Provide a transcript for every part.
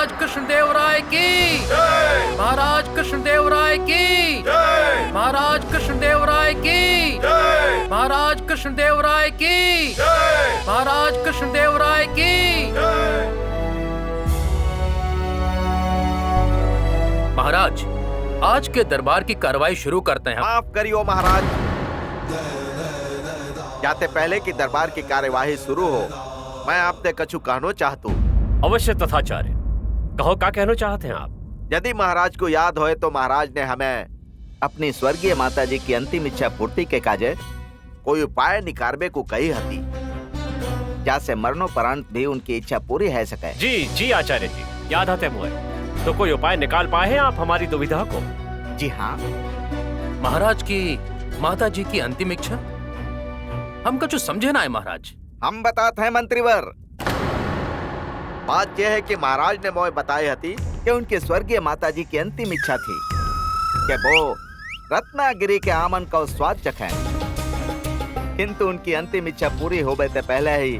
महाराज कृष्णदेव राय की जय। महाराज कृष्णदेव राय की जय। महाराज कृष्णदेव राय की जय। महाराज कृष्णदेव राय की जय। महाराज कृष्णदेव राय की जय। महाराज, आज के दरबार की कार्रवाई शुरू करते हैं। माफ करियो महाराज, जाते पहले कि दरबार की कार्यवाही शुरू हो, मैं आपसे कछु कहना चाहता हूँ। अवश्य तथाचार्य, कहो क्या कहना चाहते हैं आप? यदि महाराज को याद होए तो महाराज ने हमें अपनी स्वर्गीय माता जी की अंतिम इच्छा पूर्ति के काजे कोई उपाय निकारबे को कही हती, जैसे मरणोपरांत भी उनकी इच्छा पूरी है सके। जी जी आचार्य जी, याद आते मुझे। तो कोई उपाय निकाल पाए हैं आप हमारी दुविधा को? जी हाँ महाराज की माता जी की अंतिम इच्छा हम कछु समझे ना है महाराज। हम बताते हैं मंत्रीवर। बात यह है कि महाराज ने मोए बताई हती कि उनकी स्वर्गीय माता जी की अंतिम इच्छा थी कि वो रत्नागिरी के आमन का स्वाद चखें, किंतु उनकी अंतिम इच्छा पूरी होने से पहले ही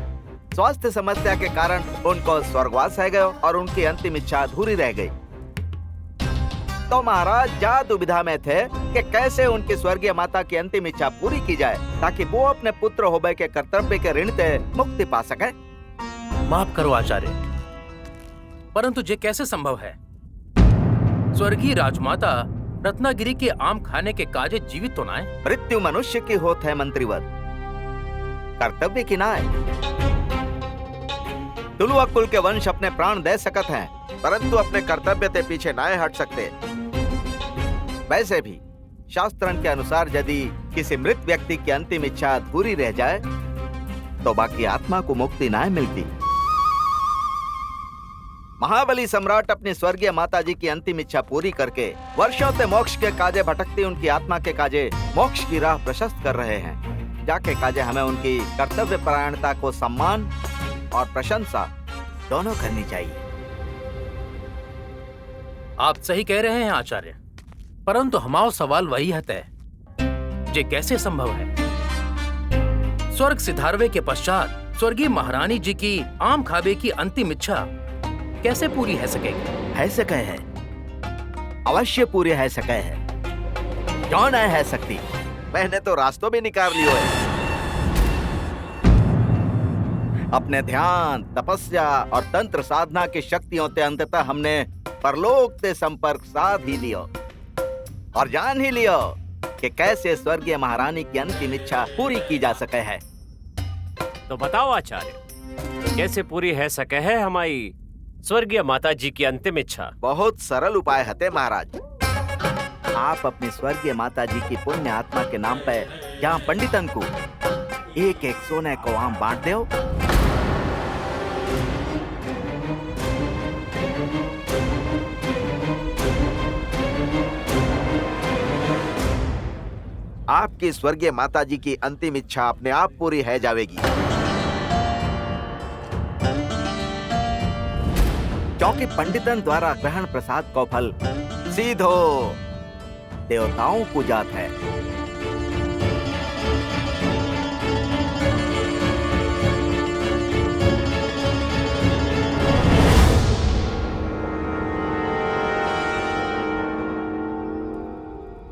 स्वास्थ्य समस्या के कारण उनको स्वर्गवास है गयो और उनकी अंतिम इच्छा अधूरी रह गई। तो महाराज जा दुविधा में थे कि कैसे उनकी स्वर्गीय माता की अंतिम इच्छा पूरी की जाए ताकि वो अपने पुत्र होबे के कर्तव्य के ऋण से मुक्ति पा सके। माफ करो आचार्य, परंतु ये कैसे संभव है? स्वर्गीय राजमाता रत्नागिरी के आम खाने के काजे जीवित तो ना है। मृत्यु मनुष्य की होत है मंत्रीवर, कर्तव्य की ना है। तुलुआ कुल के वंश अपने प्राण दे सकत हैं, परंतु अपने कर्तव्य से पीछे ना हट सकते। वैसे भी शास्त्रन के अनुसार यदि किसी मृत व्यक्ति की अंतिम इच्छा अधूरी रह जाए तो बाकी आत्मा को मुक्ति ना मिलती। महाबली सम्राट अपनी स्वर्गीय माता जी की अंतिम इच्छा पूरी करके वर्षों से मोक्ष के काजे भटकती उनकी आत्मा के काजे मोक्ष की राह प्रशस्त कर रहे हैं। जाके काजे हमें उनकी कर्तव्य परायणता को सम्मान और प्रशंसा दोनों करनी चाहिए। आप सही कह रहे हैं आचार्य, परंतु हमारा सवाल वही है, ये कैसे संभव है? स्वर्ग सिधारवे के पश्चात स्वर्गीय महारानी जी की आम खाबे की अंतिम इच्छा कैसे पूरी है सकेगी? है सके है, अवश्य पूरी है सके है, क्यों नहीं है सकती? मैंने तो रास्तों भी निकाल लियो है। अपने ध्यान, तपस्या और तंत्र साधना की शक्तियों से अंततः हमने परलोक से संपर्क साध ही लियो और जान ही लियो कि कैसे स्वर्गीय महारानी की अंतिम इच्छा पूरी की जा सके है। तो बताओ आचार्य, कैसे पूरी है सके है हमारी स्वर्गीय माता जी की अंतिम इच्छा? बहुत सरल उपाय हते महाराज। आप अपनी स्वर्गीय माता जी की पुण्य आत्मा के नाम पे यहाँ पंडितन को एक एक सोने को आम बांट दो। आपकी स्वर्गीय माता जी की अंतिम इच्छा अपने आप पूरी है जाएगी, क्योंकि पंडितन द्वारा ग्रहण प्रसाद का फल सीधो देवताओं को जात है।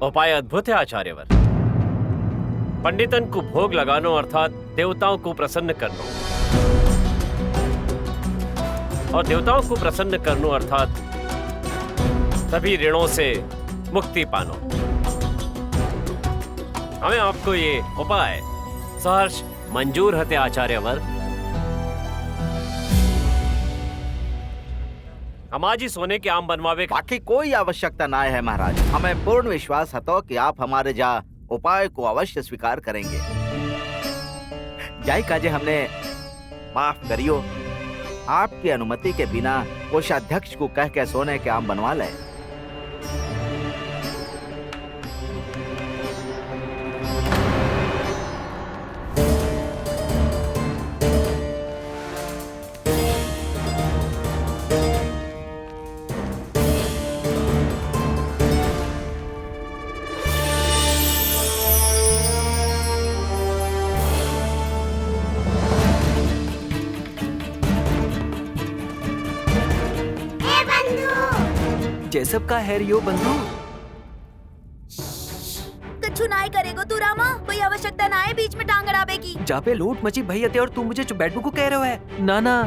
उपाय अद्भुत है आचार्यवर। पंडितन को भोग लगानो अर्थात देवताओं को प्रसन्न करनो, और देवताओं को प्रसन्न करनो अर्थात सभी ऋणों से मुक्ति पानो। हमें आपको ये उपाय सहर्ष मंजूर हते आचार्यवर। हम आज ही सोने के आम बनवावे। बाकी कोई आवश्यकता ना है महाराज। हमें पूर्ण विश्वास हतो कि आप हमारे जा उपाय को अवश्य स्वीकार करेंगे। जाय काजे हमने माफ करियो, आपकी अनुमति के बिना कोषाध्यक्ष को कह के सोने के आम बनवा ले। जैसब का है रियो बंधु। कछु नाय करेगो तू रामा, कोई आवश्यकता ना है बीच में टांग अड़ाबे की। जहाँ पे लूट मची भई हते और तू मुझे चुप बैठने को कह रहे हो है। ना ना,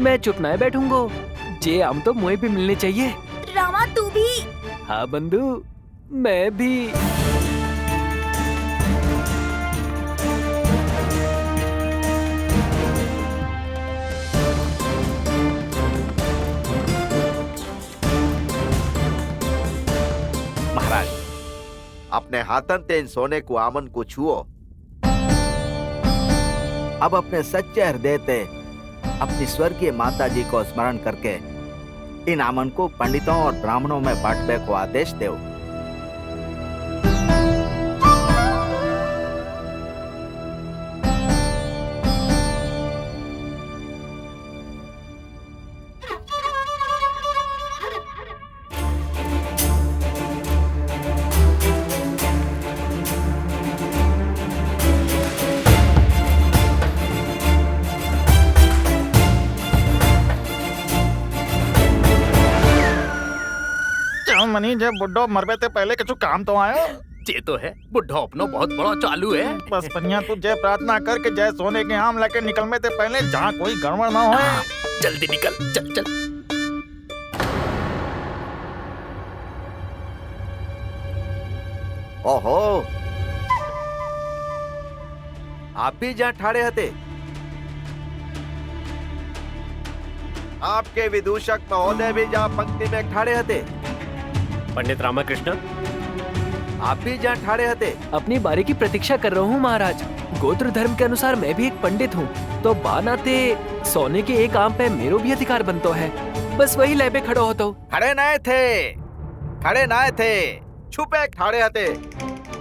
मैं चुप ना बैठूंगो। जे हम तो मुझे भी मिलने चाहिए। रामा तू भी। हाँ बंधु, मैं भी। महाराज, अपने हाथन ते इन सोने को आमन को छुओ। अब अपने सच्चे हृदय से अपनी स्वर्गीय माता जी को स्मरण करके इन आमन को पंडितों और ब्राह्मणों में बांटने को आदेश दो। मनी जे बुड्ढो मरबे ते पहले कछु काम तो आयो। ये तो है बुढ़ो अपनो बहुत बड़ा चालू है। बस पनिया तू जय प्रार्थना कर के जय सोने के आम लेके निकलने ते पहले जहाँ कोई गड़बड़ ना होए। जल्दी निकल, चल चल। ओहो, आप भी जहाँ ठाड़े हते। आपके विदूषक महोदय भी जहाँ पंक्ति में ठाड़े हते। पंडित रामकृष्ण, आप भी जहाँ ठाड़े हते। अपनी बारी की प्रतीक्षा कर रहा हूँ महाराज। गोत्र धर्म के अनुसार मैं भी एक पंडित हूँ, तो बानाते सोने के एक आम पे मेरो भी अधिकार बनता है। बस वही लैबे खड़ो हो तो। खड़े नाए थे, छुपे ठाड़े हते,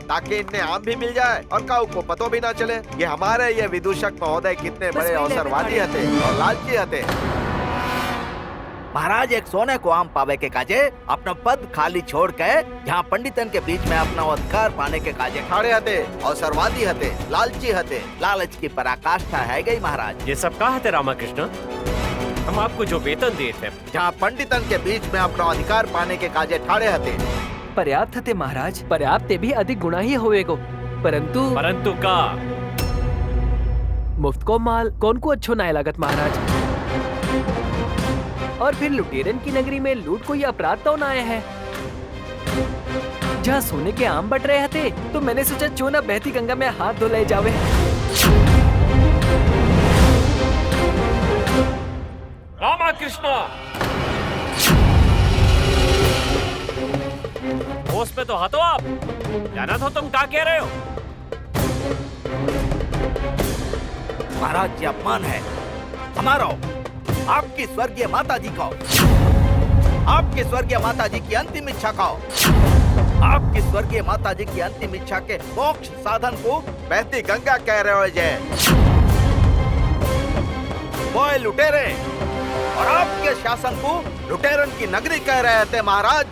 ताकि इन्हें आम भी मिल जाए और काऊ को पतो भी ना चले। ये हमारे ये विदूषक महोदय कितने बड़े अवसरवादी हते और लालची हते। महाराज एक सोने को आम पावे के काजे अपना पद खाली छोड़ के यहाँ पंडितन के बीच में अपना अधिकार पाने के काजे खड़े हते, अवसरवादी हते, लालची हते। लालच की पराकाष्ठा है गई महाराज। ये सब कहा थे रामकृष्ण? हम आपको जो वेतन दिए थे, जहाँ पंडितन के बीच में अपना अधिकार पाने के काजे ठाड़े हते। पर्याप्त थे महाराज, पर्याप्त भी अधिक गुना ही होएगो। परंतु का मुफ्त को माल कौन को अच्छो ना लागत महाराज। और फिर लुटेरन की नगरी में लूट कोई अपराध तो ना आया है। जहाँ सोने के आम बट रहे थे, तो मैंने सोचा क्यों ना बहती गंगा में हाथ धो ले जावे। रामकृष्ण, होश पे तो हटो आप। जाना तो तुम क्या कह रहे हो? महाराज, ये अपमान है हमारा। आपकी स्वर्गीय माता जी को, आपकी स्वर्गीय माता जी की अंतिम इच्छा को, आपकी स्वर्गीय माता जी की अंतिम इच्छा के मोक्ष साधन को बहती गंगा कह रहे हो जय। वो लुटेरे और आपके शासन को लुटेरन की नगरी कह रहे थे महाराज।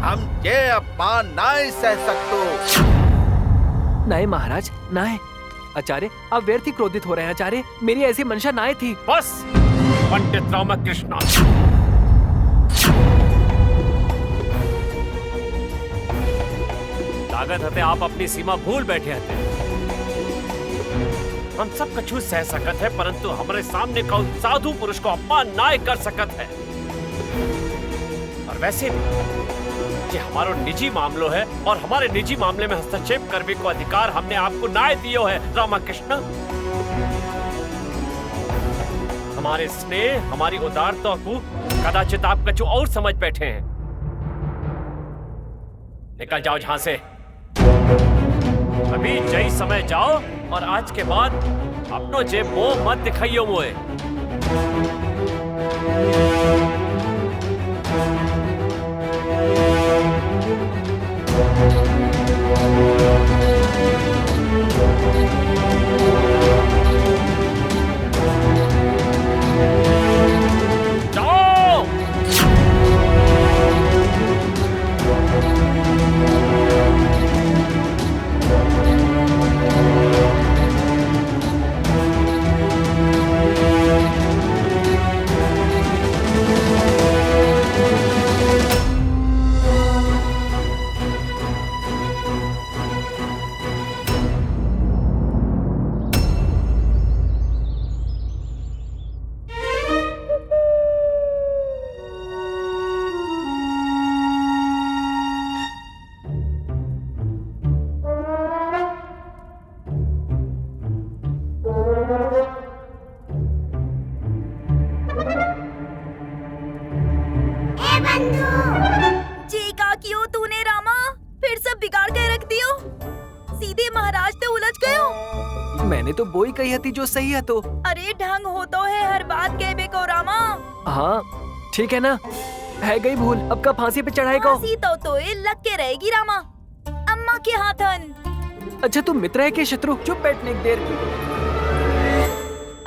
हम ये अपमान नहीं सह सकते। नहीं महाराज, नहीं। आचार्य, आप व्यर्थ ही क्रोधित हो रहे हैं। आचार्य, मेरी ऐसी मंशा ना थी। बस पंडित रामकृष्ण, लागत हते आप अपनी सीमा भूल बैठे हते। हम सब कछु सह सकत है, परंतु हमारे सामने कौन साधु पुरुष को अपमान ना कर सकत है। और वैसे भी ये हमारो निजी मामलो है और हमारे निजी मामले में हस्तक्षेप करने को अधिकार हमने आपको ना दियो है रामकृष्ण। हमारे स्नेह, हमारी उदारता को कदाचित आप कछु और समझ बैठे हैं। निकल जाओ यहाँ से, अभी जय समय जाओ और आज के बाद अपनो जेब मोह मत दिखाइयो मोए। सीधे महाराज ते उलझ गए हो। मैंने तो बोई कही हती जो सही है तो। अरे ढंग हो तो है हर बात कहबे को रामा। हाँ ठीक है ना, है गई भूल, अब का फांसी पे चढ़ाए को। फांसी तो ये लग के रहेगी रामा, अम्मा के हाथन। अच्छा तुम मित्र है के शत्रु? चुप बैठने एक देर।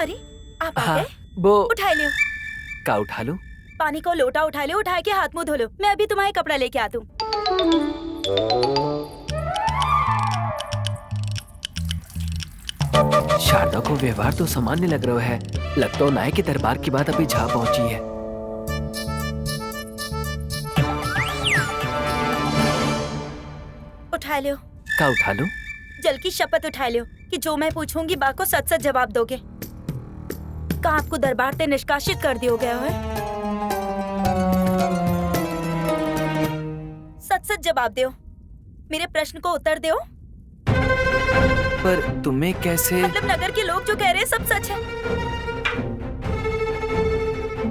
अरे आप आ हाँ गए? वो उठा लियो। का उठा लूं? पानी को लोटा उठा लियो, उठा के हाथ मुंह धो लो। मैं अभी तुम्हारे कपड़ा लेके आती हूँ। शारदा को व्यवहार तो सामान्य लग रहा है, लगता तो नाय के दरबार की बात अभी जा पहुंची है। उठा लियो। का उठा लूं? जल की शपथ उठा लियो कि जो मैं पूछूंगी बा को सच सच जवाब दोगे। का आपको दरबार से निष्कासित कर दिया गया है? सच सच जवाब दो, मेरे प्रश्न को उत्तर दो। पर तुम्हें कैसे? मतलब नगर के लोग जो कह रहे हैं सब सच है।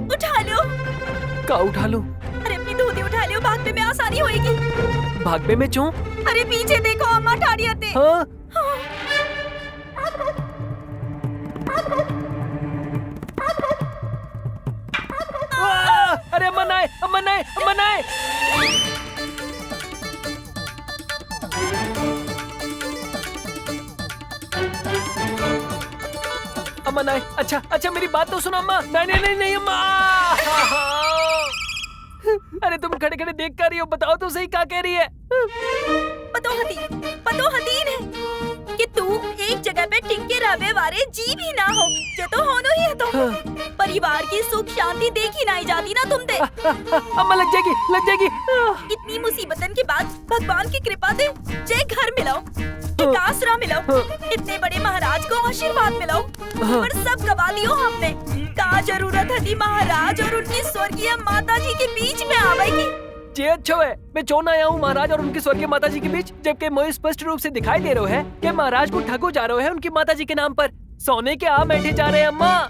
उठा लो। का उठा लूं? अरे अपनी धोती उठा लियो, भागने में आसानी होएगी। भागने में क्यों? अरे पीछे देखो, अम्मा ठाड़ी आते। हाँ? अरे अम्मा नाय, अम्मा नाय, अम्मा नाय। अम्मा नाय, अच्छा अच्छा मेरी बात तो सुनो अम्मा। नहीं नहीं नहीं नहीं अम्मा। अरे तुम खड़े खड़े देख कर रही हो, बताओ तो सही क्या कह रही है? पतो हतीन है कि तू एक जगह पे टिके रहने वाले जीव ही ना हो, जो तो होनो ही है। तो परिवार की सुख शांति देखी नहीं जाती ना तुम ते। अम्मा लग जाएगी, लग जाएगी। इतनी मुसीबतन के बाद भगवान की कृपा से जय घर मिलाओ, एक आसरा मिलाओ, इतने बड़े महाराज को आशीर्वाद मिलाओ, पर सब गवा लियो हमने। का जरूरत थी महाराज और उनकी स्वर्गीय माता जी के बीच में आवेगी। जे अच्छा है, मैं चौन आया हूँ महाराज और उनकी स्वर्गीय माता जी के बीच, जबकि मुझे स्पष्ट रूप से दिखाई दे रहा है कि महाराज को ठगो जा रहे हैं उनकी माता जी के नाम पर। सोने के आम बैठे जा रहे हैं अम्मा।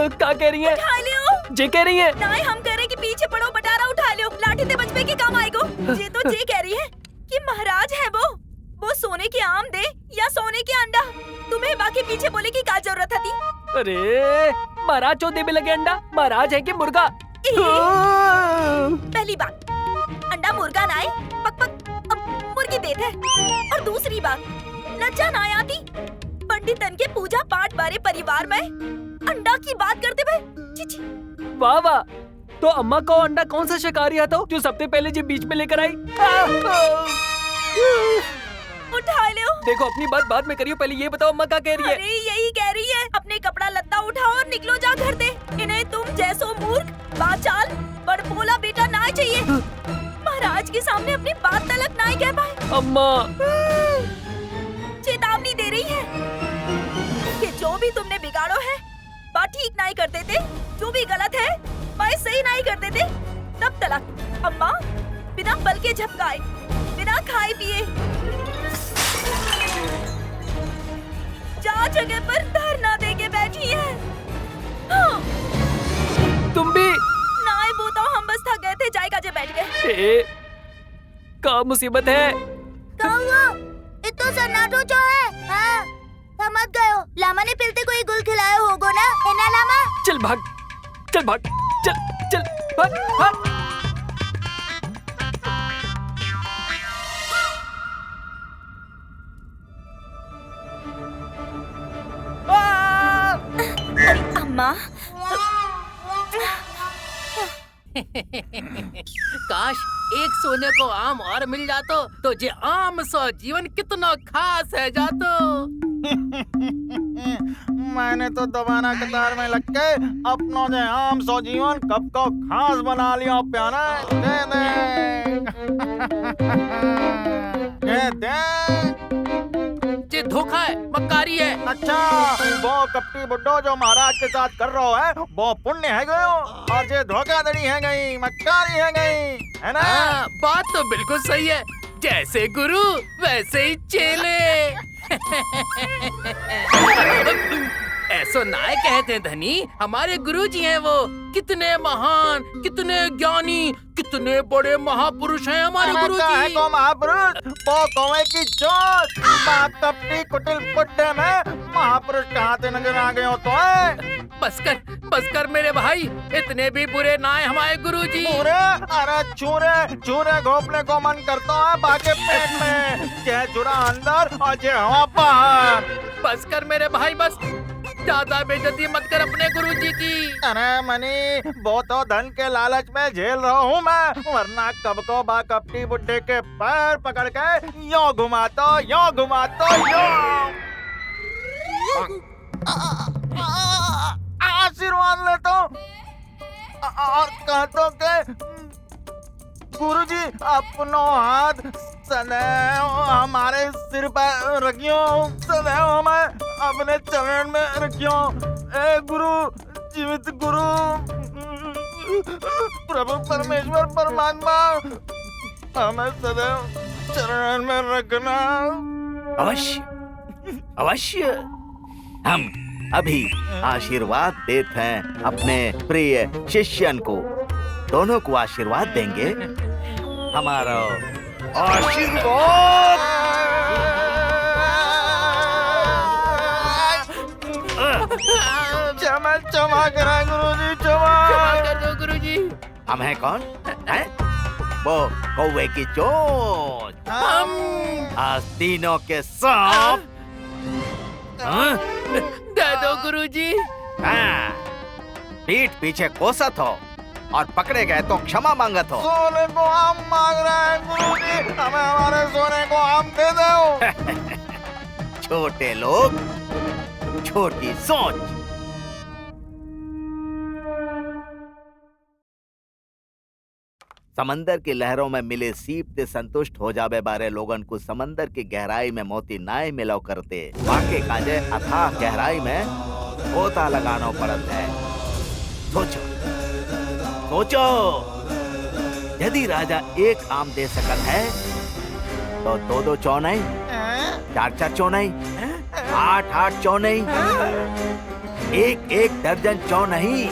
क्या कह रही है? उठा लियो। जे कह रही है? नहीं हम कह रहे कि पीछे पड़ो, बटारा उठा लियो, लाठी से बचने के काम आएगो। जे तो जे कह रही है कि महाराज है वो सोने के आम दे या सोने के अंडा। तुम्हें बाकी पीछे बोले की क्या जरूरत थी? अरे महाराज चो दे में लगे अंडा, महाराज है कि मुर्गा? पहली बात अंडा मुर्गा ना है, पक पक अब मुर्गी देते है। और दूसरी बात लज्जा ना आती पंडितन के पूजा पाठ बारे परिवार में अंडा की बात करते हुए। वाह वाह, तो अम्मा को अंडा कौन सा शिकारी है तो जो सबसे पहले जी बीच में लेकर आई? उठा लो। देखो अपनी बात बाद में करियो, पहले ये बताओ अम्मा क्या कह रही है? अरे यही कह रही है, अपने कपड़ा लत्ता उठाओ और निकलो जा घर दे। इन्हें तुम जैसो मूर्ख बाचाल बड़बोला बेटा ना चाहिए। महाराज के सामने अपनी बात तलक ना कह पाए। अम्मा चेतावनी दे रही है कि जो भी तुमने बिगाड़ो है बात ठीक नहीं करते थे, जो भी गलत है बात सही नहीं करते थे, तब तलक अम्मा बिना बल के झपकाए, बिना खाए पिए जा जगह पर धरना दे के बैठी है। हाँ। तुम भी? नाय बोताओ, हम बस थक गए थे, जायका जे बैठ गए। क्या मुसीबत है? इतो सन्नाटो जो है? हाँ, समझ गयो। लामा ने पिलते कोई गुल खिलाया होगो ना, है ना लामा? चल भाग, चल भाग, चल चल भाग भाग। अरे अम्मा। काश एक सोने को आम और मिल जातो तो जे आम सो जीवन कितना खास है जातो। मैंने तो दोबारा कतार में लग के अपनों ने आम सो जीवन कब को खास बना लिया प्यारा। दे दे दे जे धोखा है, मक्कारी है। अच्छा वो कपटी बुड्ढो जो महाराज के साथ कर रहा है वो पुण्य है गयो और ये धोखाधड़ी है गई, मक्कारी है गई, है ना? बात तो बिल्कुल सही है, जैसे गुरु वैसे ही चेले। ऐसो नाय कहते हैं धनी, हमारे गुरुजी हैं वो। कितने महान, कितने ज्ञानी, कितने बड़े महापुरुष हैं हमारे है गुरुजी। को महापुरुष वो कौवे की चोट बाप कपटी कुटिल बुड्ढे में महापुरुष कहाँ से नजर आ गए हो तो है? बस कर मेरे भाई, इतने भी बुरे नाय हमारे गुरुजी। पूरे अरे चूरे चूरे घोपने को मन करता है बाके पेट में, जय चूरा अंदर और जय हवा बाहर। बस कर मेरे भाई बस, ज्यादा बेइज्जती मत कर अपने गुरुजी की। अरे मनी वो तो धन के लालच में झेल रहा हूँ मैं, वरना कब को बा कपटी बुड्ढे के पैर पकड़ के यो घुमाता आशीर्वाद लेता हूँ और कहता के गुरुजी अपनो हाथ सदैव हमारे सिर पर रखियो, सदैव हमें अपने चरण में रखियो। ए गुरु, जीवित गुरु, प्रभु परमेश्वर परमात्मा, हमें सदैव चरण में रखना। अवश्य अवश्य। हम अभी आशीर्वाद देते हैं अपने प्रिय शिष्यन को, दोनों को आशीर्वाद देंगे। हमारा आशीर्वाद। चमक रहा है गुरुजी, चमक कर दो गुरुजी। हम हैं कौन? हैं? वो कौवे की चोट, आज तीनों के सांप। हाँ? दे दो गुरुजी। हाँ, पीठ पीछे कोसत हो और पकड़े गए तो क्षमा मांगत हो। सोने को हम मांग रहे हैं गुरुजी, हमें हमारे सोने को हम दे दो। छोटे लोग, छोटी सोच। समंदर की लहरों में मिले सीप से संतुष्ट हो जावे बारे लोगन को समंदर की गहराई में मोती नाय मिलो करते, वाके काजे अथाह गहराई में गोता लगाना पड़त है। सोचो सोचो, यदि राजा एक आम दे सकत है तो दो चौनाई, चार चौनाई, आठ चौनाई, एक दर्जन चौनाई।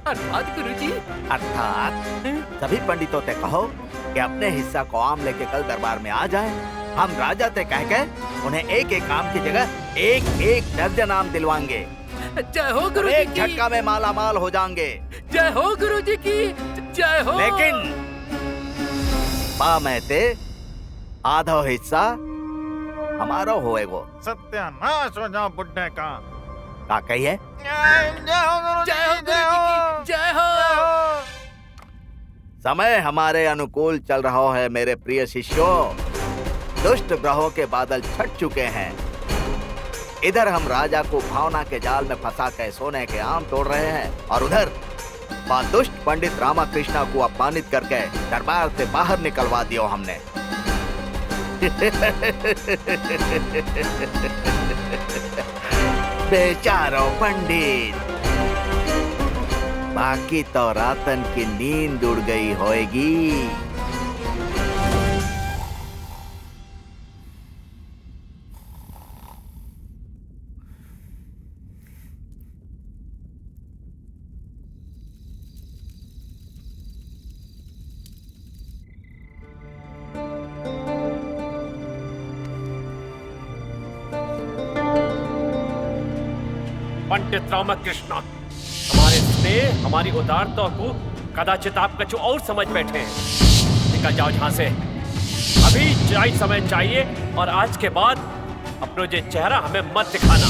अर्थात गुरुजी, अर्थात सभी पंडितों से कहो कि अपने हिस्सा को आम लेके कल दरबार में आ जाएं। हम राजा से कह के उन्हें एक आम की जगह एक दर्जन आम दिलवाएंगे। जय हो गुरुजी एक की। झटका में माला माल हो जाएंगे। जय हो गुरुजी की, जय हो। लेकिन पामैते आधा हिस्सा हमारा होएगो। सत्यानाश हो जाओ बुड्ढे का। का कहिए? जय हो गुरुजी, जय हो गुरुजी की, जय हो। समय हमारे अनुकूल चल रहा है मेरे प्रिय शिष्यों। दुष्ट ग्रहों के बादल छट चुके हैं। इधर हम राजा को भावना के जाल में फंसा के सोने के आम तोड़ रहे हैं और उधर दुष्ट पंडित रामाकृष्णा को अपमानित करके दरबार से बाहर निकलवा दिया हमने। बेचारो पंडित, बाकी तो रातन की नींद उड़ गई होएगी। पंडित रामकृष्ण, हमारे स्नेह, हमारी उदारता को कदाचित आप कछु और समझ बैठे हैं। निकल जाओ यहाँ से, अभी समय चाहिए और आज के बाद अपना ये चेहरा हमें मत दिखाना।